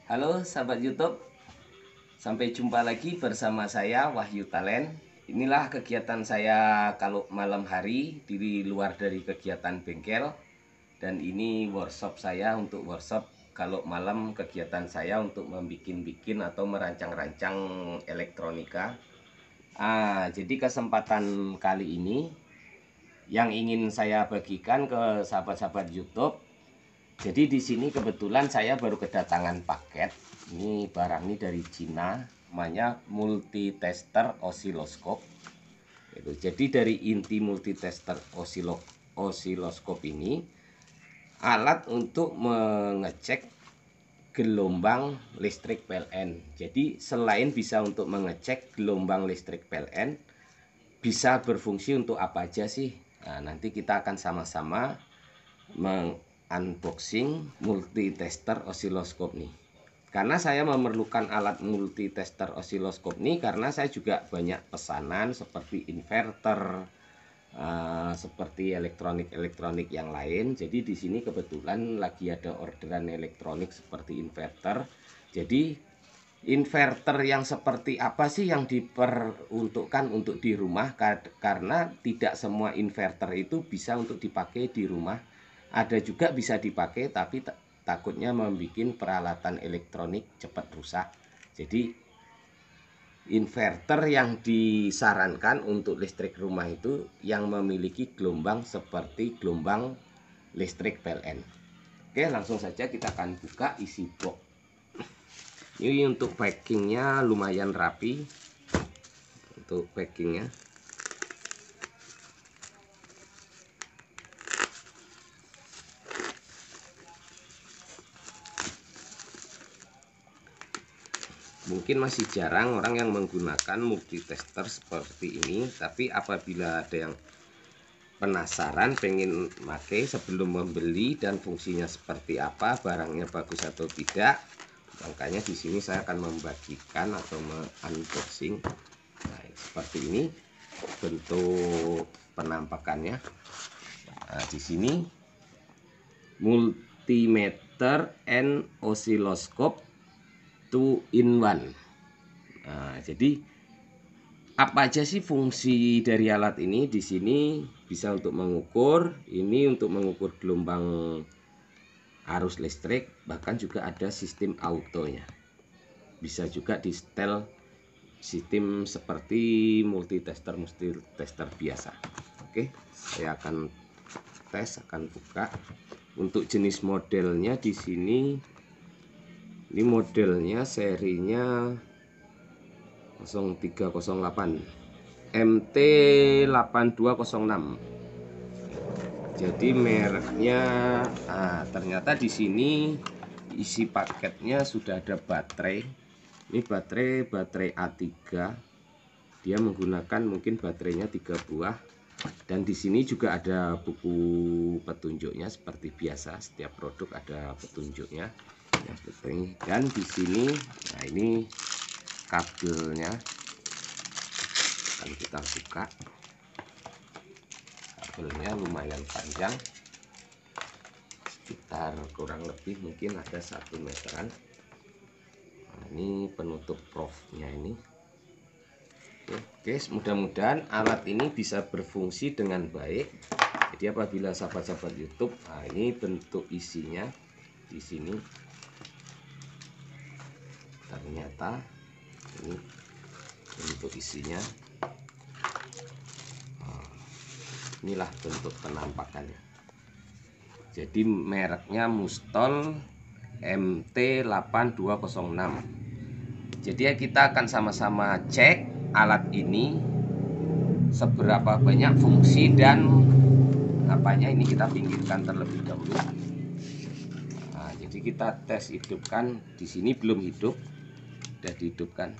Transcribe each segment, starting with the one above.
Halo sahabat YouTube, sampai jumpa lagi bersama saya Wahyu Talent. Inilah kegiatan saya kalau malam hari di luar dari kegiatan bengkel. Dan ini workshop saya untuk workshop kalau malam, kegiatan saya untuk membikin atau merancang-rancang elektronika. Jadi kesempatan kali ini yang ingin saya bagikan ke sahabat-sahabat YouTube. Jadi di sini kebetulan saya baru kedatangan paket. Ini barang ini dari Cina, namanya multitester osiloskop. Jadi dari inti multitester osiloskop ini alat untuk mengecek gelombang listrik PLN. Jadi selain bisa untuk mengecek gelombang listrik PLN, bisa berfungsi untuk apa aja sih? Nah, nanti kita akan sama-sama unboxing multitester osiloskop nih. Karena saya memerlukan alat multitester osiloskop nih karena saya juga banyak pesanan seperti inverter, seperti elektronik yang lain. Jadi di sini kebetulan lagi ada orderan elektronik seperti inverter. Jadi inverter yang seperti apa sih yang diperuntukkan untuk di rumah, karena tidak semua inverter itu bisa untuk dipakai di rumah. Ada juga bisa dipakai tapi takutnya membuat peralatan elektronik cepat rusak. Jadi inverter yang disarankan untuk listrik rumah itu yang memiliki gelombang seperti gelombang listrik PLN. Oke, langsung saja kita akan buka isi box. Ini untuk packingnya lumayan rapi. Untuk packingnya mungkin masih jarang orang yang menggunakan multitester seperti ini, tapi apabila ada yang penasaran pengen pakai sebelum membeli dan fungsinya seperti apa, barangnya bagus atau tidak, makanya di sini saya akan membagikan atau unboxing. Nah, seperti ini bentuk penampakannya. Nah, di sini multimeter and oscilloscope 2 in 1. Nah, jadi apa aja sih fungsi dari alat ini? Di sini bisa untuk mengukur, ini untuk mengukur gelombang arus listrik, bahkan juga ada sistem autonya. Bisa juga di setel sistem seperti multitester biasa. Oke, saya akan buka. Untuk jenis modelnya di sini, ini modelnya serinya 0308 MT8206. Jadi mereknya, ternyata di sini isi paketnya sudah ada baterai. Ini baterai A3. Dia menggunakan mungkin baterainya 3 buah. Dan di sini juga ada buku petunjuknya seperti biasa, setiap produk ada petunjuknya. Dan di sini, nah ini kabelnya akan kita buka. Kabelnya lumayan panjang, sekitar kurang lebih mungkin ada 1 meteran. Nah, ini penutup profnya ini. Oke, mudah-mudahan alat ini bisa berfungsi dengan baik. Jadi apabila sahabat-sahabat YouTube, nah ini bentuk isinya di sini. Ternyata ini bentuk isinya. Inilah bentuk penampakannya. Jadi mereknya Mustol MT8206. Jadi kita akan sama-sama cek alat ini seberapa banyak fungsi dan apanya. Ini kita pinggirkan terlebih dahulu. Nah, jadi kita tes hidupkan. Di sini belum hidup, sudah dihidupkan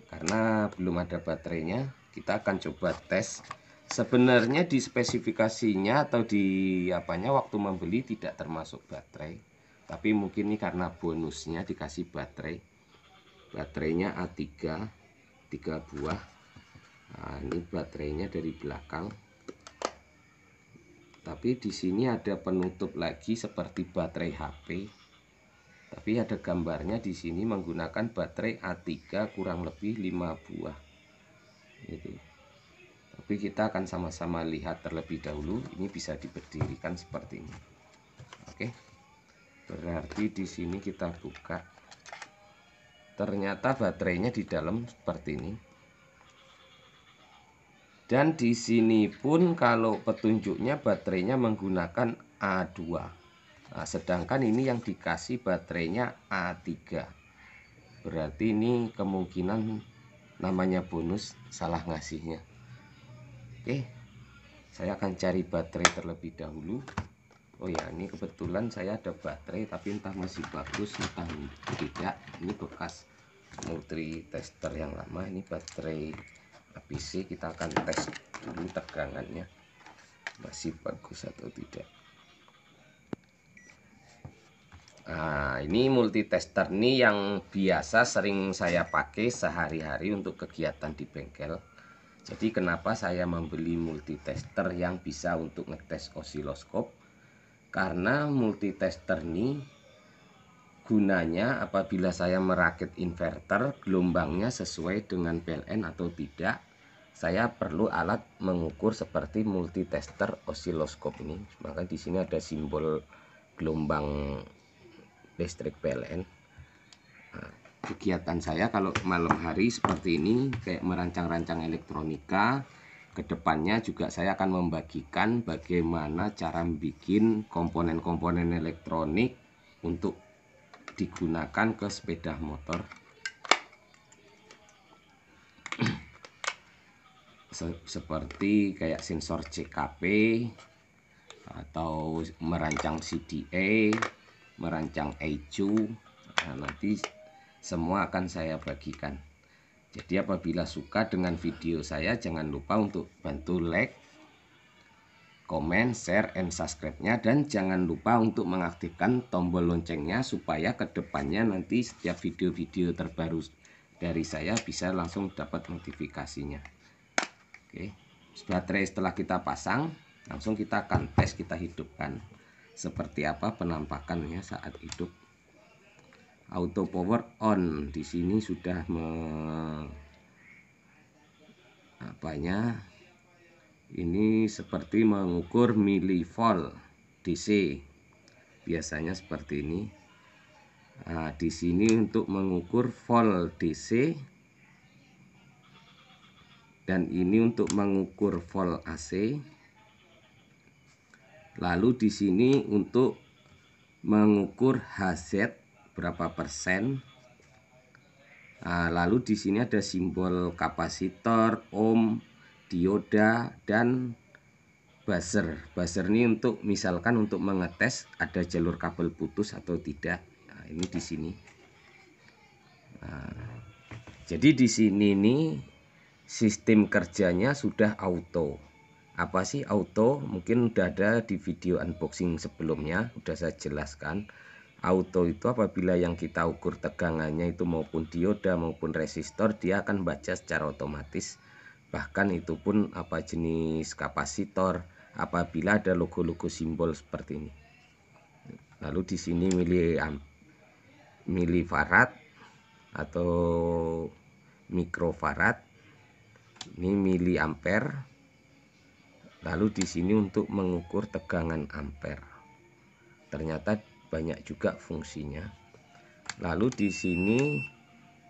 karena belum ada baterainya. Kita akan coba tes. Sebenarnya di spesifikasinya atau di apanya waktu membeli tidak termasuk baterai, tapi mungkin ini karena bonusnya dikasih baterai. Baterainya A3 3 buah. Nah, ini baterainya dari belakang. Tapi di sini ada penutup lagi seperti baterai HP. Tapi ada gambarnya di sini menggunakan baterai A3 kurang lebih 5 buah. Itu. Tapi kita akan sama-sama lihat terlebih dahulu. Ini bisa diberdirikan seperti ini. Oke. Berarti di sini kita buka. Ternyata baterainya di dalam seperti ini. Dan di sini pun kalau petunjuknya baterainya menggunakan A2. Nah, sedangkan ini yang dikasih baterainya A3. Berarti ini kemungkinan namanya bonus salah ngasihnya. Oke, saya akan cari baterai terlebih dahulu. Oh ya, ini kebetulan saya ada baterai tapi entah masih bagus entah tidak. Ini bekas multi tester yang lama. Ini baterai APC, kita akan tes dulu tegangannya masih bagus atau tidak. Nah, ini multitester ini yang biasa sering saya pakai sehari-hari untuk kegiatan di bengkel. Jadi kenapa saya membeli multitester yang bisa untuk ngetes osiloskop? Karena multitester ini gunanya apabila saya merakit inverter gelombangnya sesuai dengan PLN atau tidak, saya perlu alat mengukur seperti multitester osiloskop ini. Maka di sini ada simbol gelombang listrik PLN. Nah, kegiatan saya kalau malam hari seperti ini kayak merancang-rancang elektronika. Kedepannya juga saya akan membagikan bagaimana cara bikin komponen-komponen elektronik untuk digunakan ke sepeda motor. Seperti kayak sensor CKP atau merancang CDA, merancang ECU. Nah, nanti semua akan saya bagikan. Jadi apabila suka dengan video saya, jangan lupa untuk bantu like, komen, share, and subscribe-nya, dan jangan lupa untuk mengaktifkan tombol loncengnya supaya kedepannya nanti setiap video-video terbaru dari saya bisa langsung dapat notifikasinya. Oke, baterai setelah kita pasang, langsung kita akan tes, kita hidupkan seperti apa penampakannya saat hidup. Auto power on, di sini sudah ini seperti mengukur milivolt DC, biasanya seperti ini. Nah, di sini untuk mengukur volt DC, dan ini untuk mengukur volt AC. Lalu di sini untuk mengukur HZ berapa persen. Nah, lalu di sini ada simbol kapasitor, ohm, dioda, dan buzzer. Buzzer ini untuk misalkan untuk mengetes ada jalur kabel putus atau tidak. Nah, ini di sini. Nah, jadi di sini nih sistem kerjanya sudah auto. Apa sih auto? Mungkin udah ada di video unboxing sebelumnya, udah saya jelaskan. Auto itu apabila yang kita ukur tegangannya itu maupun dioda maupun resistor, dia akan baca secara otomatis. Bahkan itu pun apa jenis kapasitor apabila ada logo-logo simbol seperti ini. Lalu di sini milifarad atau mikrofarad. Ini miliampere. Lalu di sini untuk mengukur tegangan ampere. Ternyata banyak juga fungsinya. Lalu di sini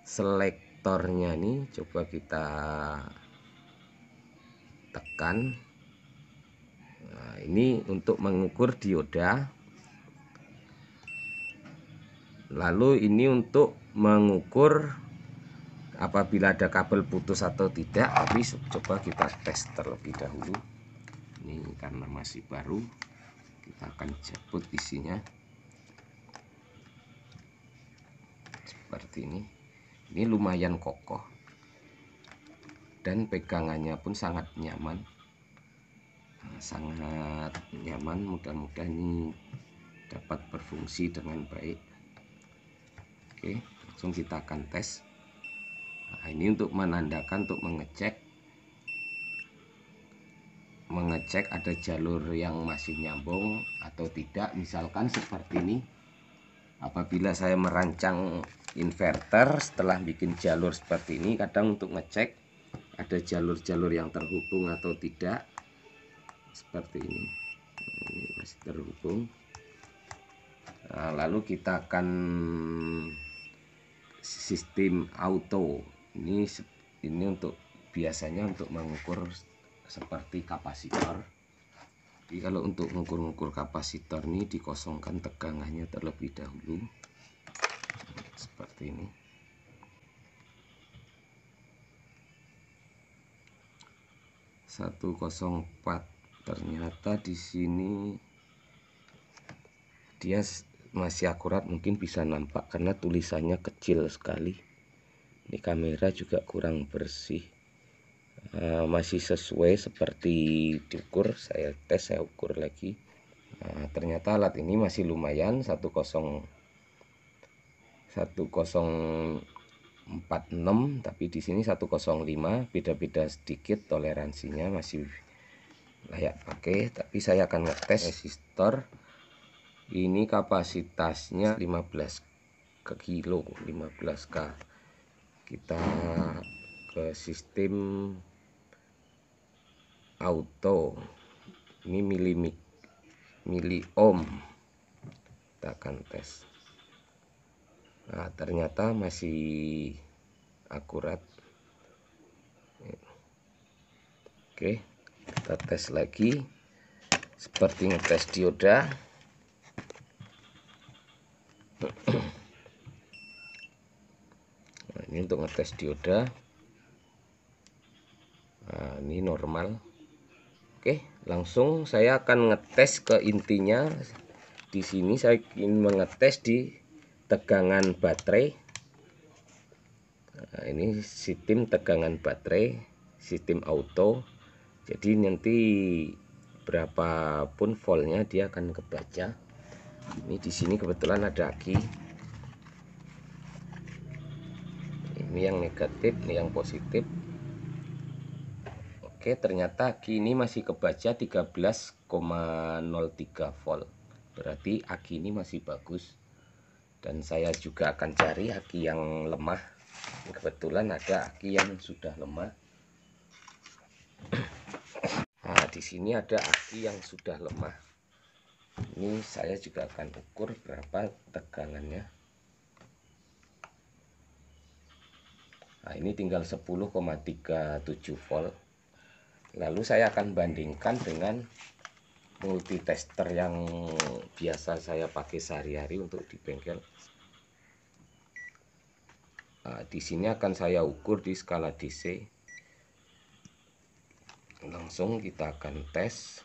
selektornya nih, coba kita tekan. Nah, ini untuk mengukur dioda. Lalu ini untuk mengukur apabila ada kabel putus atau tidak. Tapi coba kita tes terlebih dahulu. Ini karena masih baru, kita akan jemput isinya seperti ini. Ini lumayan kokoh dan pegangannya pun sangat nyaman. Sangat nyaman, mudah-mudahan ini dapat berfungsi dengan baik. Oke, langsung kita akan tes. Nah, ini untuk menandakan, untuk mengecek ada jalur yang masih nyambung atau tidak. Misalkan seperti ini, Apabila saya merancang inverter setelah bikin jalur seperti ini, kadang untuk ngecek ada jalur-jalur yang terhubung atau tidak, seperti ini. Ini masih terhubung. Nah, lalu kita akan sistem auto. Ini untuk biasanya untuk mengukur seperti kapasitor. Jadi kalau untuk mengukur kapasitor ini dikosongkan tegangannya terlebih dahulu, seperti ini. (104). Ternyata di sini dia masih akurat, mungkin bisa nampak karena tulisannya kecil sekali. Ini kamera juga kurang bersih. Masih sesuai seperti diukur. Saya tes, saya ukur lagi. Ternyata alat ini masih lumayan, 1046, tapi di sini 105, beda-beda sedikit toleransinya, masih layak pakai. Tapi saya akan ngetes resistor. Ini kapasitasnya 15 ke kilo, 15K. Kita ke sistem auto. Ini mili ohm. Kita akan tes. Nah, ternyata masih akurat. Oke, kita tes lagi seperti ngetes dioda. Nah, ini untuk ngetes dioda. Nah, ini normal. Oke, langsung saya akan ngetes ke intinya. Di sini saya ingin mengetes di tegangan baterai. Nah, ini sistem tegangan baterai, sistem auto. Jadi nanti berapapun voltnya dia akan kebaca. Ini di sini kebetulan ada aki. Ini yang negatif, ini yang positif. Oke, ternyata aki ini masih kebaca 13,03 volt. Berarti aki ini masih bagus. Dan saya juga akan cari aki yang lemah. Kebetulan ada aki yang sudah lemah. Nah, di sini ada aki yang sudah lemah. Ini saya juga akan ukur berapa tegangannya. Nah, ini tinggal 10,37 volt. Lalu saya akan bandingkan dengan multitester yang biasa saya pakai sehari-hari untuk di bengkel. Nah, di sini akan saya ukur di skala DC. Langsung kita akan tes.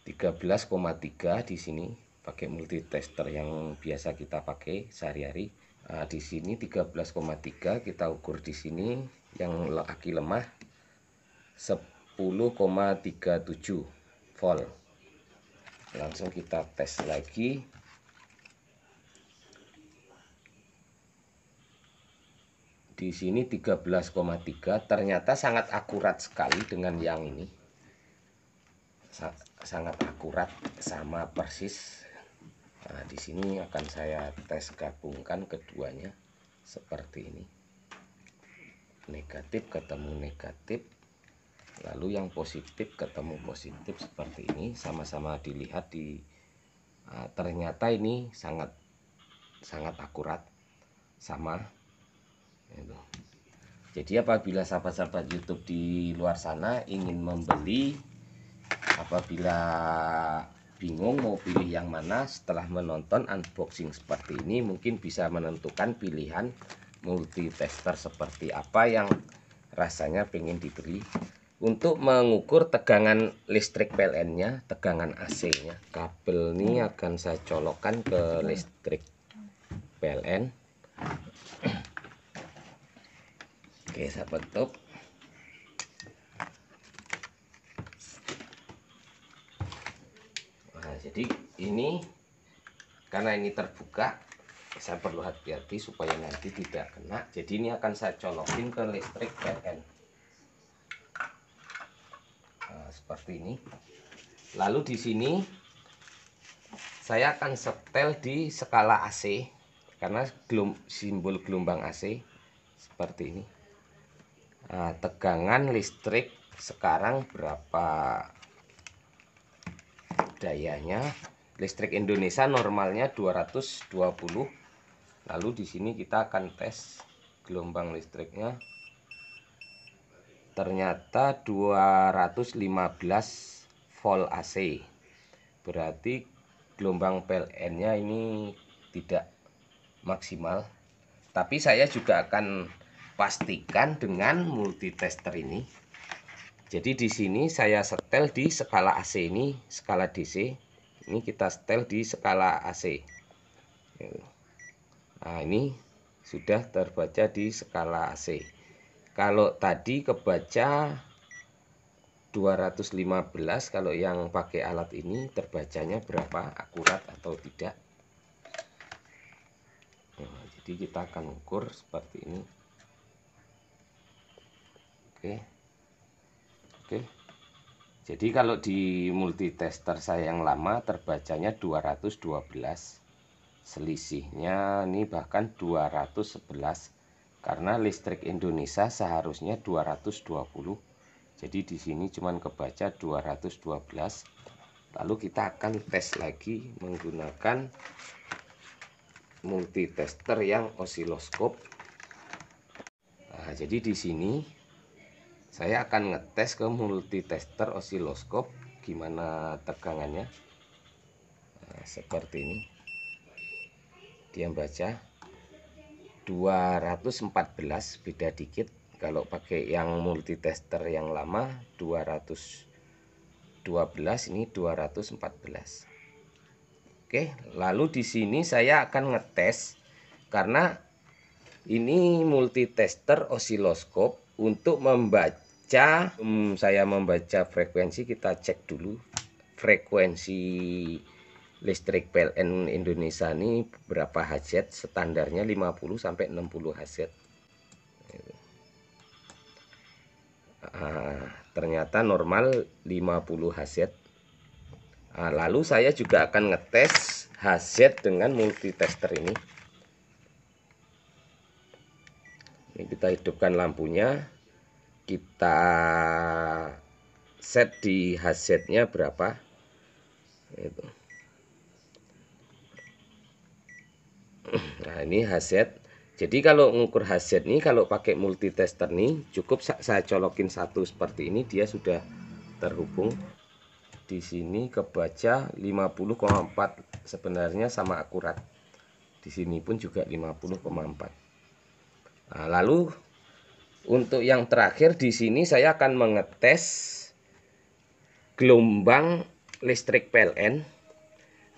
(13,3) di sini pakai multitester yang biasa kita pakai sehari-hari. Nah, di sini 13,3 kita ukur di sini yang aki lemah 10,37 volt. Langsung kita tes lagi. Di sini 13,3, ternyata sangat akurat sekali dengan yang ini. Sangat akurat, sama persis. Nah, di sini akan saya tes gabungkan keduanya seperti ini. Negatif ketemu negatif, lalu yang positif ketemu positif seperti ini, sama-sama dilihat di ternyata ini sangat akurat, sama. Jadi apabila sahabat-sahabat YouTube di luar sana ingin membeli, apabila bingung mau pilih yang mana, setelah menonton unboxing seperti ini mungkin bisa menentukan pilihan multitester seperti apa yang rasanya pengen dibeli. Untuk mengukur tegangan listrik PLN-nya, tegangan AC-nya, kabel ini akan saya colokkan ke listrik PLN. Oke, sahabat top. Nah, jadi ini karena ini terbuka, saya perlu hati-hati supaya nanti tidak kena. Jadi ini akan saya colokin ke listrik PLN. Nah, seperti ini. Lalu di sini saya akan setel di skala AC karena simbol gelombang AC seperti ini. Nah, tegangan listrik sekarang berapa dayanya? Listrik Indonesia normalnya 220. Lalu di sini kita akan tes gelombang listriknya. Ternyata 215 volt AC. Berarti gelombang PLN-nya ini tidak maksimal. Tapi saya juga akan pastikan dengan multitester ini. Jadi di sini saya setel di skala AC ini, skala DC. Ini kita setel di skala AC. Nah, ini sudah terbaca di skala AC. Kalau tadi kebaca 215, kalau yang pakai alat ini terbacanya berapa, akurat atau tidak. Nah, jadi kita akan ukur seperti ini. Oke. Jadi kalau di multitester saya yang lama terbacanya 212. Selisihnya ini bahkan 211 karena listrik Indonesia seharusnya 220. Jadi di sini cuman kebaca 212. Lalu kita akan tes lagi menggunakan multitester yang osiloskop. Nah, jadi di sini saya akan ngetes ke multitester osiloskop gimana tegangannya. Nah, seperti ini. Dia baca 214, beda dikit. Kalau pakai yang multitester yang lama 212, ini 214. Oke, lalu di sini saya akan ngetes karena ini multitester osiloskop untuk membaca. Saya membaca frekuensi, kita cek dulu frekuensi listrik PLN Indonesia ini berapa Hz. Standarnya 50 sampai 60 Hz. Ternyata normal 50 Hz. Lalu saya juga akan ngetes Hz dengan multitester ini. Ini kita hidupkan lampunya, kita set di Hz-nya berapa. Itu. Nah, ini Hz. Jadi kalau mengukur Hz ini, kalau pakai multitester nih, cukup saya colokin satu seperti ini, dia sudah terhubung. Di sini kebaca 50,4, sebenarnya sama akurat. Di sini pun juga 50,4. Nah, lalu untuk yang terakhir di sini saya akan mengetes gelombang listrik PLN.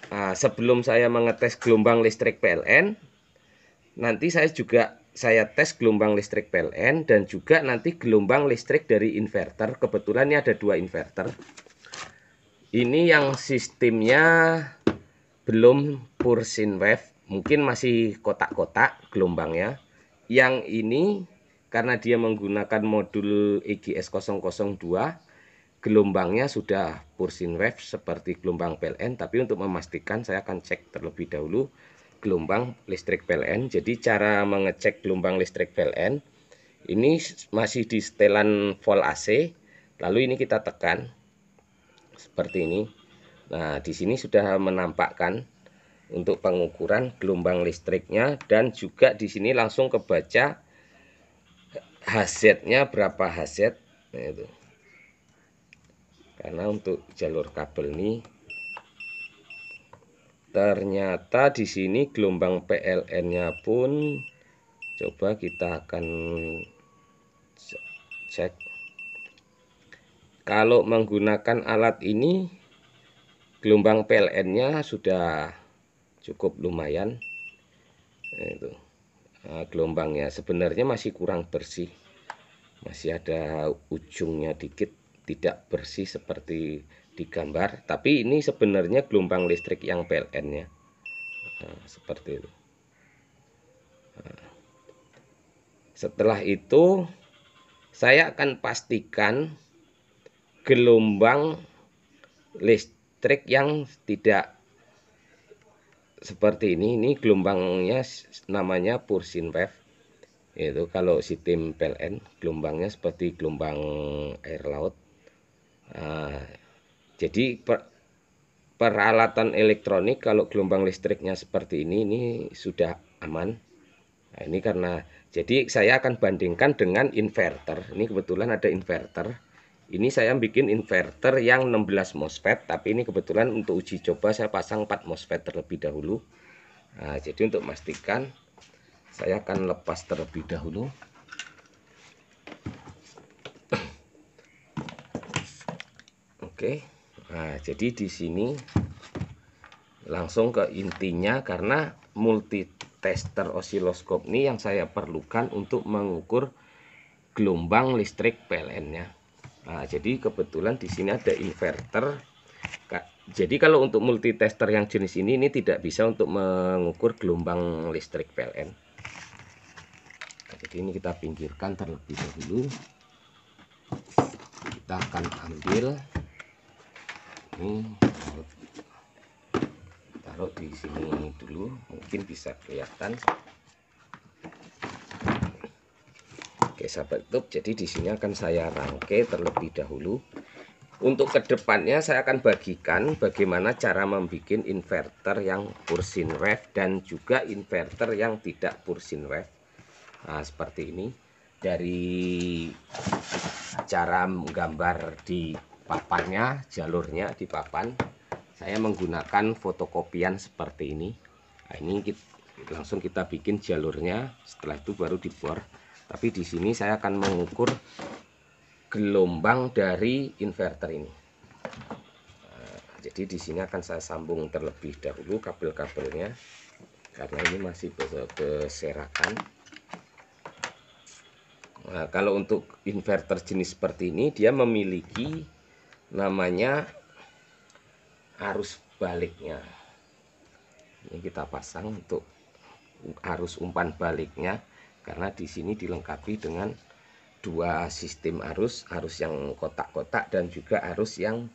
Sebelum saya mengetes gelombang listrik PLN, nanti saya tes gelombang listrik PLN dan juga nanti gelombang listrik dari inverter. Kebetulan ini ada 2 inverter. Ini yang sistemnya belum pure sine wave, mungkin masih kotak-kotak gelombangnya. Yang ini karena dia menggunakan modul EGS 002, gelombangnya sudah pure sine wave seperti gelombang PLN. Tapi untuk memastikan saya akan cek terlebih dahulu gelombang listrik PLN. Jadi cara mengecek gelombang listrik PLN ini masih di setelan volt AC. Lalu ini kita tekan seperti ini. Nah, di sini sudah menampakkan untuk pengukuran gelombang listriknya dan juga di sini langsung kebaca Hz-nya berapa Hz. Nah, itu. Karena untuk jalur kabel ini ternyata di sini gelombang PLN-nya pun coba kita akan cek. Kalau menggunakan alat ini gelombang PLN-nya sudah cukup lumayan. Itu. Nah, gelombangnya sebenarnya masih kurang bersih. Masih ada ujungnya dikit, tidak bersih seperti di gambar. Tapi ini sebenarnya gelombang listrik yang PLN-nya. Nah, seperti itu. Nah, setelah itu saya akan pastikan gelombang listrik yang tidak seperti ini gelombangnya namanya Pursin wave. Itu kalau sistem PLN gelombangnya seperti gelombang air laut. Nah, jadi peralatan elektronik kalau gelombang listriknya seperti ini sudah aman. Nah, ini karena jadi saya akan bandingkan dengan inverter. Ini kebetulan ada inverter. Ini saya bikin inverter yang 16 MOSFET, tapi ini kebetulan untuk uji coba saya pasang 4 MOSFET terlebih dahulu. Nah, jadi untuk memastikan saya akan lepas terlebih dahulu. Oke. Nah, jadi di sini langsung ke intinya, karena multitester osiloskop ini yang saya perlukan untuk mengukur gelombang listrik PLN-nya. Nah, jadi kebetulan di sini ada inverter. Jadi kalau untuk multitester yang jenis ini tidak bisa untuk mengukur gelombang listrik PLN. Nah, jadi ini kita pinggirkan terlebih dahulu. Kita akan ambil ini, taruh di sini dulu, mungkin bisa kelihatan. Oke sahabat YouTube, jadi di sini akan saya rangkai terlebih dahulu. Untuk kedepannya saya akan bagikan bagaimana cara membuat inverter yang Pursin wave dan juga inverter yang tidak Pursin wave. Nah, seperti ini. Dari cara menggambar di papannya, jalurnya di papan, saya menggunakan fotokopian seperti ini. Nah, ini langsung kita bikin jalurnya, setelah itu baru dibor. Tapi di sini saya akan mengukur gelombang dari inverter ini. Nah, jadi di sini akan saya sambung terlebih dahulu kabel-kabelnya karena ini masih berserakan. Nah, kalau untuk inverter jenis seperti ini dia memiliki namanya arus baliknya. Ini kita pasang untuk arus umpan baliknya karena di sini dilengkapi dengan dua sistem arus yang kotak-kotak dan juga arus yang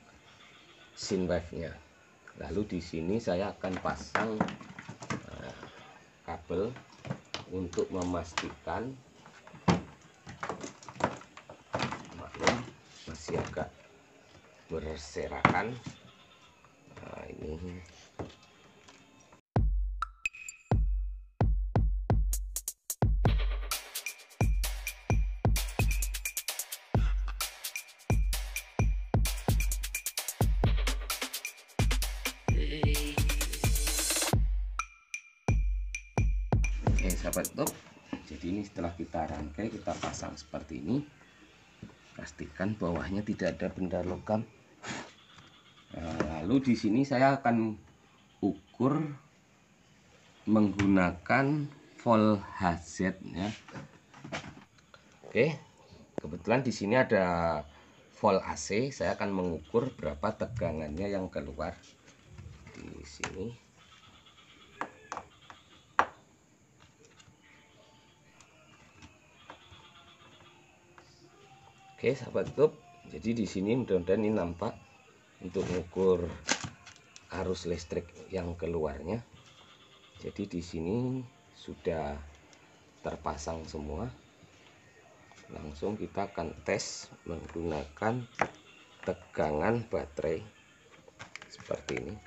sin wave-nya. Lalu di sini saya akan pasang kabel untuk memastikan, maklum masih agak berserakan. Nah, ini sahabat top. Jadi ini setelah kita rangkai, kita pasang seperti ini, pastikan bawahnya tidak ada benda logam. Nah, lalu di sini saya akan ukur menggunakan volt HZ ya. Oke, kebetulan di sini ada volt AC. Saya akan mengukur berapa tegangannya yang keluar di sini. Oke sahabat YouTube, jadi di sini mudah-mudahan ini nampak untuk mengukur arus listrik yang keluarnya. Jadi di sini sudah terpasang semua. Langsung kita akan tes menggunakan tegangan baterai seperti ini.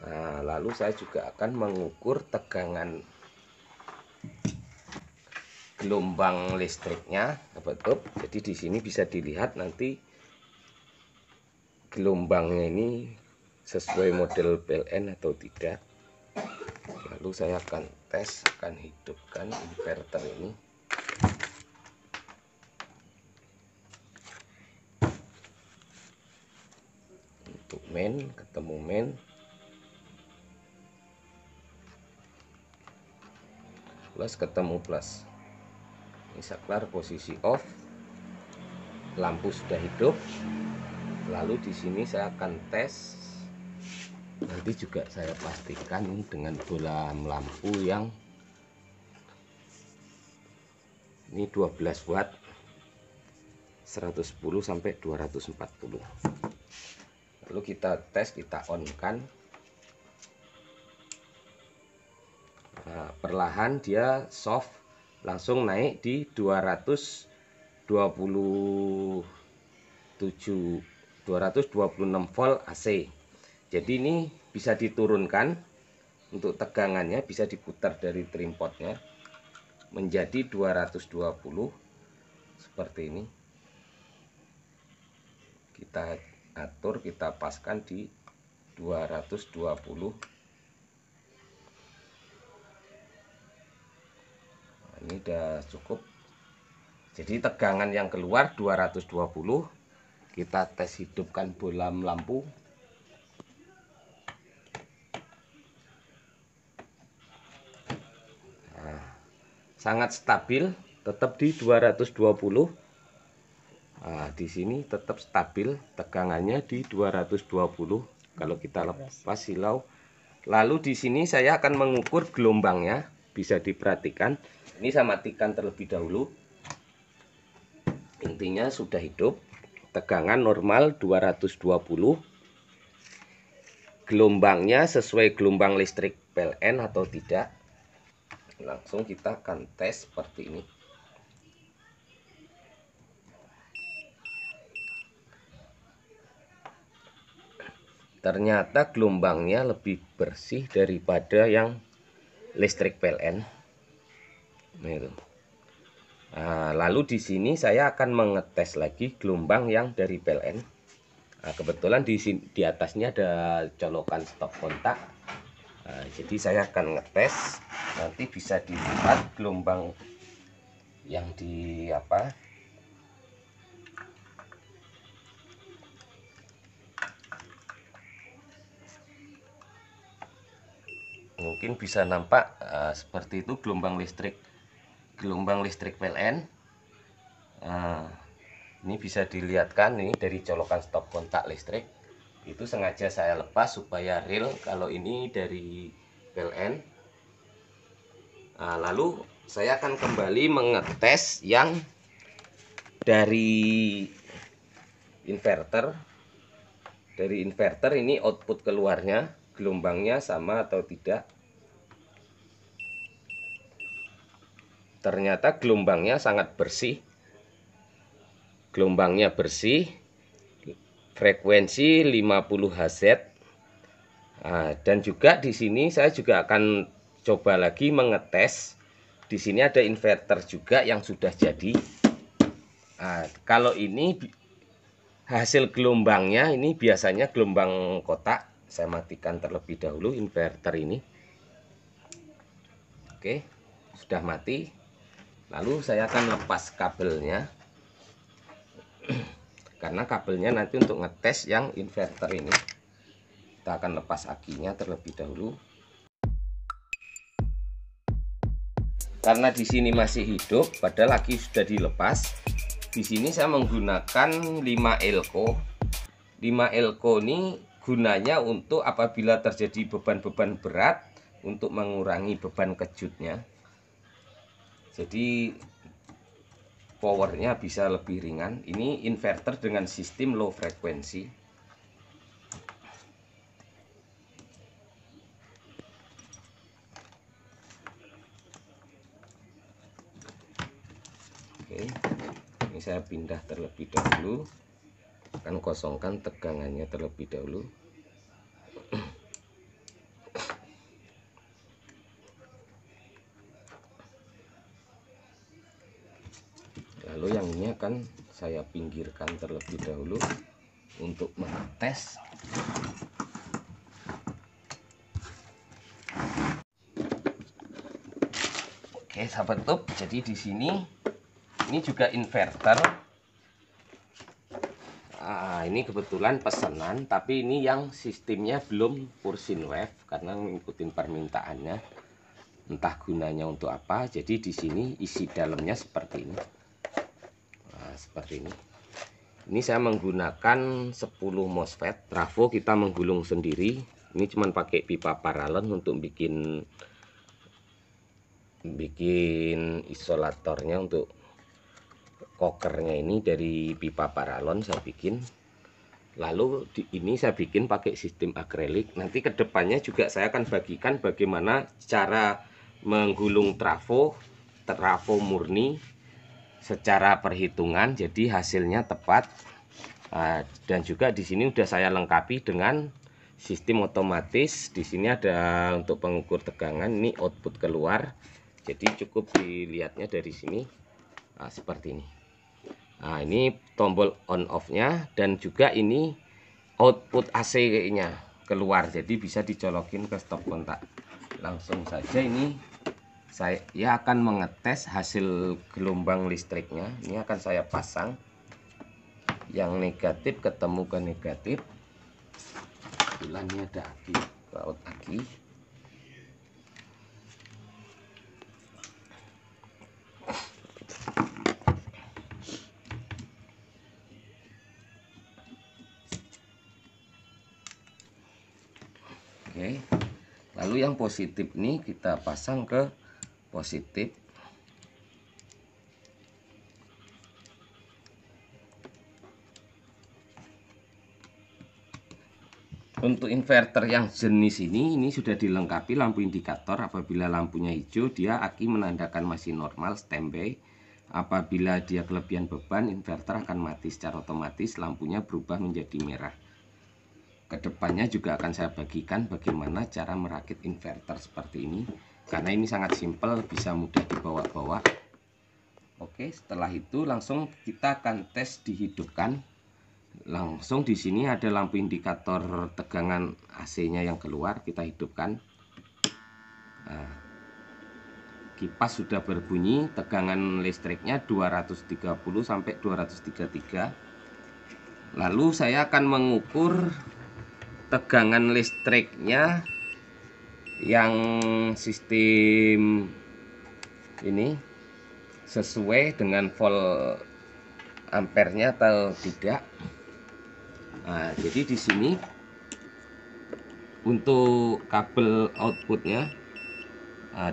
Nah, lalu saya juga akan mengukur tegangan gelombang listriknya, sahabat. Jadi di sini bisa dilihat nanti gelombangnya ini sesuai model PLN atau tidak. Lalu saya akan tes, akan hidupkan inverter ini. Untuk main, ketemu main. Plus ketemu plus. Ini saklar posisi off, lampu sudah hidup. Lalu di sini saya akan tes, nanti juga saya pastikan dengan bola lampu yang ini 12 watt 110 sampai 240. Lalu kita tes, kita on kan. Nah, perlahan dia soft, langsung naik di 226 volt AC. Jadi ini bisa diturunkan untuk tegangannya, bisa diputar dari trimpotnya menjadi 220 seperti ini. Kita atur, kita paskan di 220. Nah, ini udah cukup. Jadi tegangan yang keluar 220. Kita tes hidupkan bohlam lampu. Nah, sangat stabil, tetap di 220. Nah, di sini tetap stabil tegangannya di 220 kalau kita lepas silau. Lalu di sini saya akan mengukur gelombangnya, bisa diperhatikan. Ini saya matikan terlebih dahulu. Intinya sudah hidup. Tegangan normal 220. Gelombangnya sesuai gelombang listrik PLN atau tidak. Langsung kita akan tes seperti ini. Ternyata gelombangnya lebih bersih daripada yang listrik PLN. Nah, lalu di sini saya akan mengetes lagi gelombang yang dari PLN. Nah, kebetulan di atasnya ada colokan stop kontak. Nah, jadi saya akan ngetes. Nanti bisa dilihat gelombang yang di apa. Mungkin bisa nampak seperti itu gelombang listrik PLN. Ini bisa dilihatkan ini dari colokan stop kontak listrik. Itu sengaja saya lepas supaya real kalau ini dari PLN. Lalu saya akan kembali mengetes yang dari inverter. Dari inverter ini output keluarnya, gelombangnya sama atau tidak. Ternyata gelombangnya sangat bersih. Gelombangnya bersih. Frekuensi 50 Hz. Dan juga di sini saya juga akan coba lagi mengetes. Di sini ada inverter juga yang sudah jadi. Kalau ini hasil gelombangnya ini biasanya gelombang kotak. Saya matikan terlebih dahulu inverter ini. Oke, sudah mati. Lalu saya akan lepas kabelnya. Karena kabelnya nanti untuk ngetes yang inverter ini. Kita akan lepas akinya terlebih dahulu. Karena di sini masih hidup, padahal aki sudah dilepas. Di sini saya menggunakan 5 elko. 5 elko ini gunanya untuk apabila terjadi beban-beban berat untuk mengurangi beban kejutnya. Jadi powernya bisa lebih ringan. Ini inverter dengan sistem low frekuensi. Oke, ini saya pindah terlebih dahulu. Akan kosongkan tegangannya terlebih dahulu. Lalu yang ini akan saya pinggirkan terlebih dahulu untuk mengetes. Oke, sahabat YouTube, jadi di sini ini juga inverter. Ini kebetulan pesanan, tapi ini yang sistemnya belum Pursin Wave karena ngikutin permintaannya. Entah gunanya untuk apa. Jadi di sini isi dalamnya seperti ini. Seperti ini. Ini saya menggunakan 10 MOSFET. Trafo kita menggulung sendiri. Ini cuman pakai pipa paralon untuk bikin isolatornya untuk kokernya ini dari pipa paralon saya bikin. Lalu ini saya bikin pakai sistem akrilik. Nanti kedepannya juga saya akan bagikan bagaimana cara menggulung trafo murni secara perhitungan, jadi hasilnya tepat. Dan juga di sini udah saya lengkapi dengan sistem otomatis. Di sini ada untuk pengukur tegangan, ini output keluar. Jadi cukup dilihatnya dari sini seperti ini. Nah, ini tombol on off-nya, dan juga ini output AC-nya keluar, jadi bisa dicolokin ke stop kontak. Langsung saja ini saya akan mengetes hasil gelombang listriknya. Ini akan saya pasang, yang negatif ketemu ke negatif. Kebetulan ini ada aki, baut aki. Oke, lalu yang positif nih kita pasang ke positif. Untuk inverter yang jenis ini sudah dilengkapi lampu indikator. Apabila lampunya hijau, dia aki menandakan masih normal, standby. Apabila dia kelebihan beban, inverter akan mati secara otomatis, lampunya berubah menjadi merah. Kedepannya juga akan saya bagikan bagaimana cara merakit inverter seperti ini, karena ini sangat simpel, bisa mudah dibawa-bawa. Oke, setelah itu langsung kita akan tes dihidupkan. Langsung di sini ada lampu indikator tegangan AC-nya yang keluar, kita hidupkan. Nah, kipas sudah berbunyi, tegangan listriknya 230 sampai 233. Lalu saya akan mengukur tegangan listriknya yang sistem ini sesuai dengan volt ampernya atau tidak. Nah, jadi di sini untuk kabel outputnya,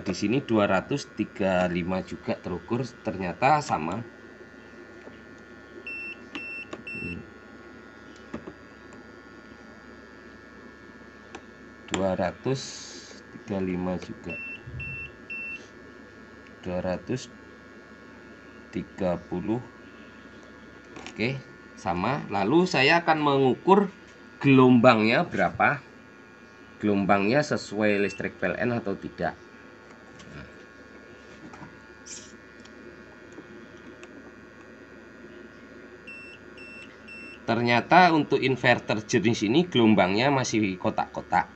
di sini 235 juga terukur, ternyata sama. 235 juga, 230. Oke, sama. Lalu saya akan mengukur gelombangnya berapa, gelombangnya sesuai listrik PLN atau tidak. Ternyata untuk inverter jenis ini gelombangnya masih kotak-kotak,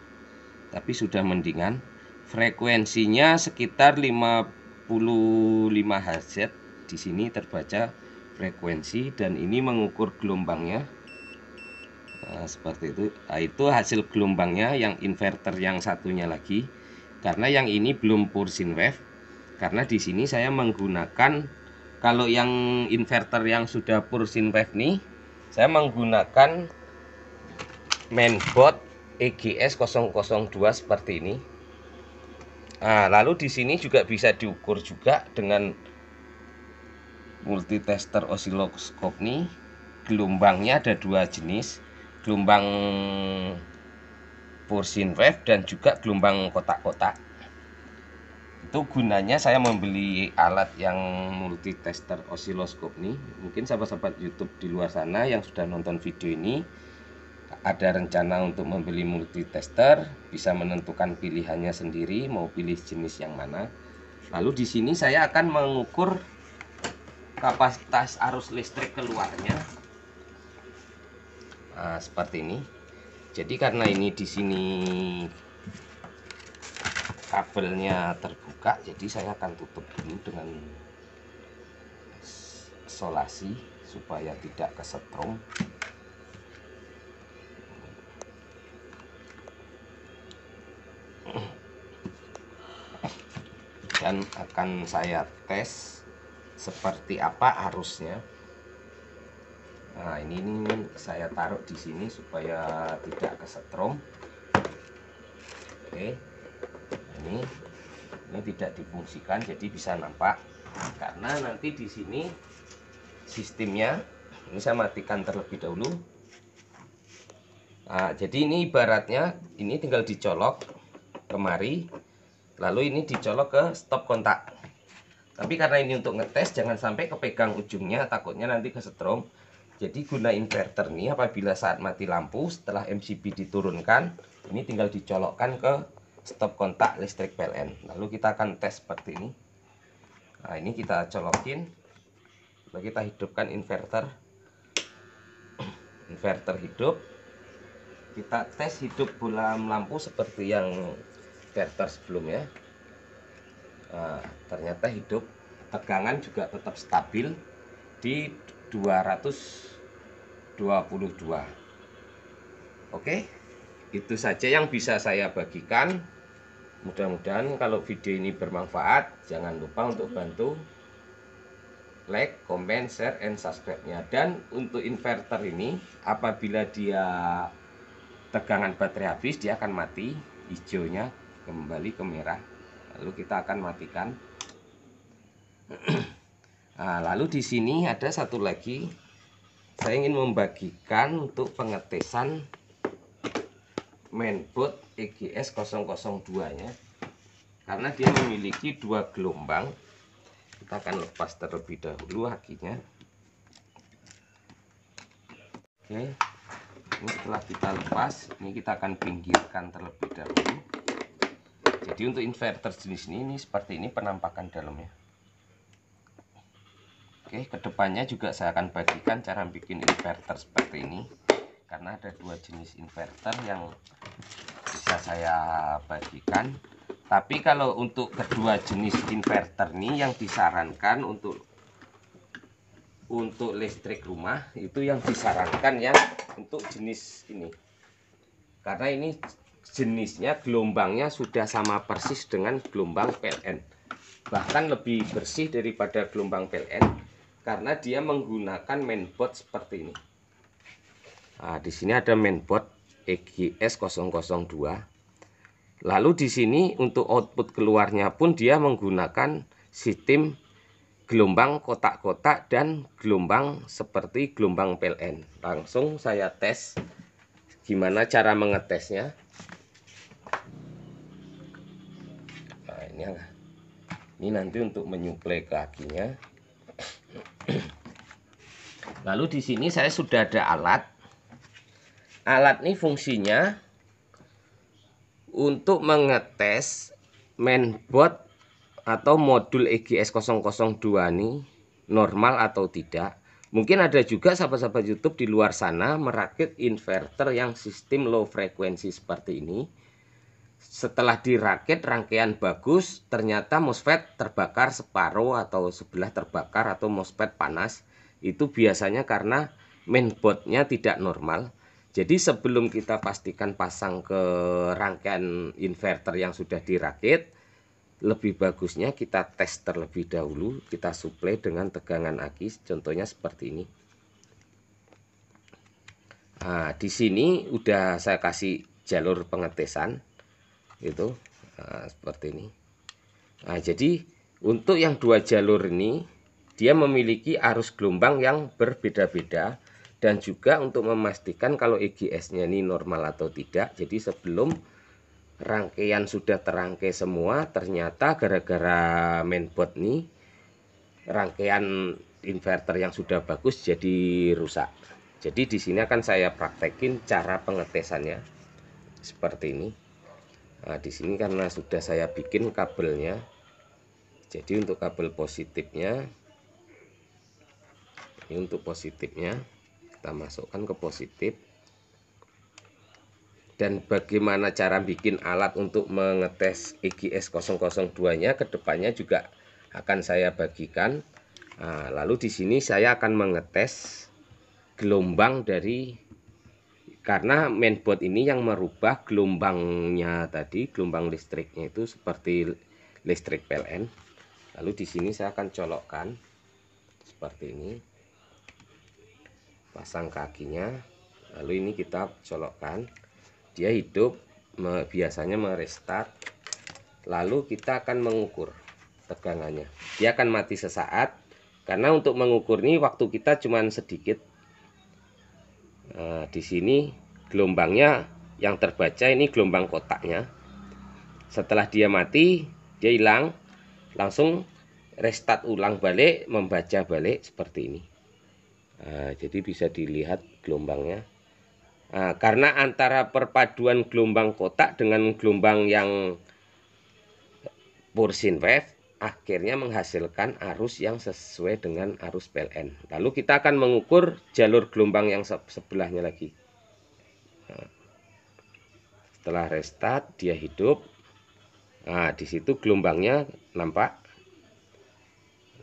tapi sudah mendingan. Frekuensinya sekitar 55 Hz. Di sini terbaca frekuensi, dan ini mengukur gelombangnya. Nah, seperti itu. Nah, itu hasil gelombangnya yang inverter yang satunya lagi. Karena yang ini belum pure sine wave. Karena di sini saya menggunakan, kalau yang inverter yang sudah pure sine wave nih, saya menggunakan mainboard EGS 002 seperti ini. Nah, lalu di sini juga bisa diukur juga dengan multitester osiloskop nih. Gelombangnya ada dua jenis, gelombang pure sine wave dan juga gelombang kotak-kotak. Itu gunanya saya membeli alat yang multitester osiloskop nih. Mungkin sahabat-sahabat YouTube di luar sana yang sudah nonton video ini ada rencana untuk membeli multitester, bisa menentukan pilihannya sendiri mau pilih jenis yang mana. Lalu di sini saya akan mengukur kapasitas arus listrik keluarnya. Nah, seperti ini. Jadi karena ini di sini kabelnya terbuka, jadi saya akan tutup dulu dengan isolasi supaya tidak kesetrum. Dan akan saya tes seperti apa arusnya. Nah, ini saya taruh di sini supaya tidak kesetrum. Oke, ini tidak difungsikan, jadi bisa nampak. Karena nanti di sini sistemnya, ini saya matikan terlebih dahulu. Nah, jadi ini ibaratnya ini tinggal dicolok kemari, lalu ini dicolok ke stop kontak. Tapi karena ini untuk ngetes, jangan sampai kepegang ujungnya, takutnya nanti kesetrum. Jadi guna inverter nih, apabila saat mati lampu setelah MCB diturunkan, ini tinggal dicolokkan ke stop kontak listrik PLN. Lalu kita akan tes seperti ini. Nah, ini kita colokin, lalu kita hidupkan inverter. Inverter hidup, kita tes hidup bohlam lampu seperti yang inverter sebelumnya. Nah, ternyata hidup, tegangan juga tetap stabil di 222. Oke, itu saja yang bisa saya bagikan. Mudah-mudahan kalau video ini bermanfaat, jangan lupa untuk bantu like, comment, share, and subscribe-nya. Dan untuk inverter ini, apabila dia tegangan baterai habis, dia akan mati, hijaunya kembali ke merah. Lalu kita akan matikan. Nah, lalu di sini ada satu lagi, saya ingin membagikan untuk pengetesan mainboard EGS 002-nya, karena dia memiliki 2 gelombang. Kita akan lepas terlebih dahulu akinya. Oke, ini setelah kita lepas, ini kita akan pinggirkan terlebih dahulu. Jadi untuk inverter jenis ini seperti ini penampakan dalamnya. Oke, kedepannya juga saya akan bagikan cara bikin inverter seperti ini, karena ada 2 jenis inverter yang bisa saya bagikan. Tapi kalau untuk kedua jenis inverter ini yang disarankan untuk listrik rumah, itu yang disarankan yang untuk jenis ini, karena ini jenisnya gelombangnya sudah sama persis dengan gelombang PLN, bahkan lebih bersih daripada gelombang PLN, karena dia menggunakan mainboard seperti ini. Nah, di sini ada mainboard EGS 002. Lalu di sini untuk output keluarnya pun dia menggunakan sistem gelombang kotak-kotak dan gelombang seperti gelombang PLN. Langsung saya tes gimana cara mengetesnya. Nah, ini nanti untuk menyuplai ke akinya. Lalu di sini saya sudah ada alat. Alat ini fungsinya untuk mengetes mainboard atau modul EGS 002 ini normal atau tidak. Mungkin ada juga sahabat-sahabat YouTube di luar sana merakit inverter yang sistem low frequency seperti ini. Setelah dirakit rangkaian bagus, ternyata MOSFET terbakar separuh atau sebelah terbakar atau MOSFET panas. Itu biasanya karena mainboardnya tidak normal. Jadi sebelum kita pastikan pasang ke rangkaian inverter yang sudah dirakit, lebih bagusnya kita tes terlebih dahulu, kita suplai dengan tegangan aki, contohnya seperti ini. Nah, di sini udah saya kasih jalur pengetesan, itu seperti ini. Nah, jadi untuk yang 2 jalur ini, dia memiliki arus gelombang yang berbeda-beda. Dan juga untuk memastikan kalau EGS-nya ini normal atau tidak. Jadi sebelum rangkaian sudah terangkai semua, ternyata gara-gara mainboard ini rangkaian inverter yang sudah bagus jadi rusak. Jadi di sini akan saya praktekin cara pengetesannya seperti ini. Nah, di sini karena sudah saya bikin kabelnya. Jadi untuk kabel positifnya, ini untuk positifnya kita masukkan ke positif. Dan bagaimana cara bikin alat untuk mengetes EGS 002 nya kedepannya juga akan saya bagikan. Nah, lalu di sini saya akan mengetes gelombang dari, karena mainboard ini yang merubah gelombangnya tadi, gelombang listriknya itu seperti listrik PLN. Lalu di sini saya akan colokkan seperti ini, pasang kakinya, lalu ini kita colokkan, dia hidup, biasanya merestart. Lalu kita akan mengukur tegangannya, dia akan mati sesaat, karena untuk mengukur ini waktu kita cuma sedikit. Nah, di sini gelombangnya yang terbaca ini gelombang kotaknya. Setelah dia mati, dia hilang, langsung restart ulang balik, membaca balik seperti ini. Nah, jadi bisa dilihat gelombangnya. Nah, karena antara perpaduan gelombang kotak dengan gelombang yang Pursin wave akhirnya menghasilkan arus yang sesuai dengan arus PLN. Lalu kita akan mengukur jalur gelombang yang sebelahnya lagi. Nah, setelah restart dia hidup. Nah, di situ gelombangnya nampak.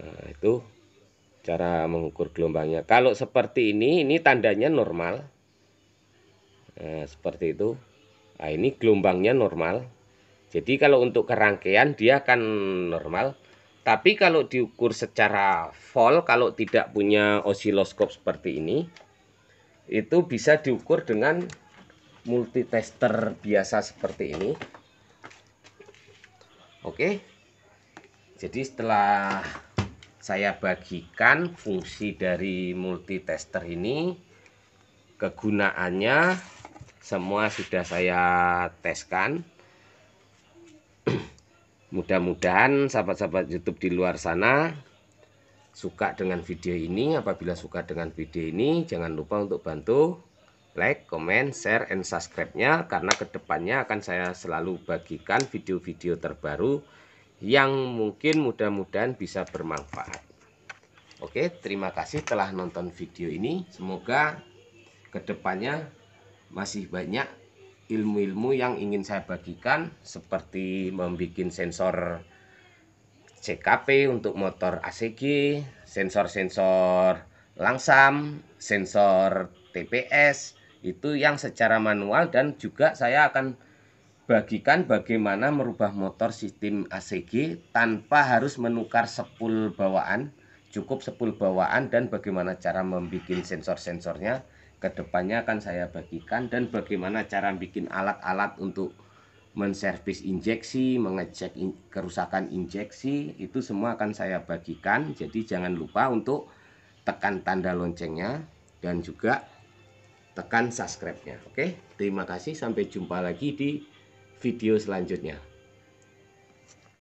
Nah, itu cara mengukur gelombangnya. Kalau seperti ini tandanya normal. Nah, seperti itu. Nah, ini gelombangnya normal. Jadi kalau untuk kerangkaian dia akan normal. Tapi kalau diukur secara volt, kalau tidak punya osiloskop seperti ini, itu bisa diukur dengan multitester biasa seperti ini. Oke. Jadi setelah saya bagikan fungsi dari multitester ini, kegunaannya semua sudah saya teskan. Mudah-mudahan sahabat-sahabat YouTube di luar sana suka dengan video ini. Apabila suka dengan video ini, jangan lupa untuk bantu like, comment, share, and subscribe-nya, karena kedepannya akan saya selalu bagikan video-video terbaru yang mungkin mudah-mudahan bisa bermanfaat. Oke, terima kasih telah nonton video ini. Semoga kedepannya masih banyak ilmu-ilmu yang ingin saya bagikan, seperti membuat sensor CKP untuk motor ACG, sensor-sensor langsam, sensor TPS, itu yang secara manual, dan juga saya akan bagikan bagaimana merubah motor sistem ACG tanpa harus menukar sepul bawaan, cukup sepul bawaan, dan bagaimana cara membuat sensor-sensornya. Kedepannya akan saya bagikan, dan bagaimana cara bikin alat-alat untuk menservis injeksi, mengecek kerusakan injeksi, itu semua akan saya bagikan. Jadi jangan lupa untuk tekan tanda loncengnya dan juga tekan subscribe-nya. Oke, terima kasih, sampai jumpa lagi di video selanjutnya.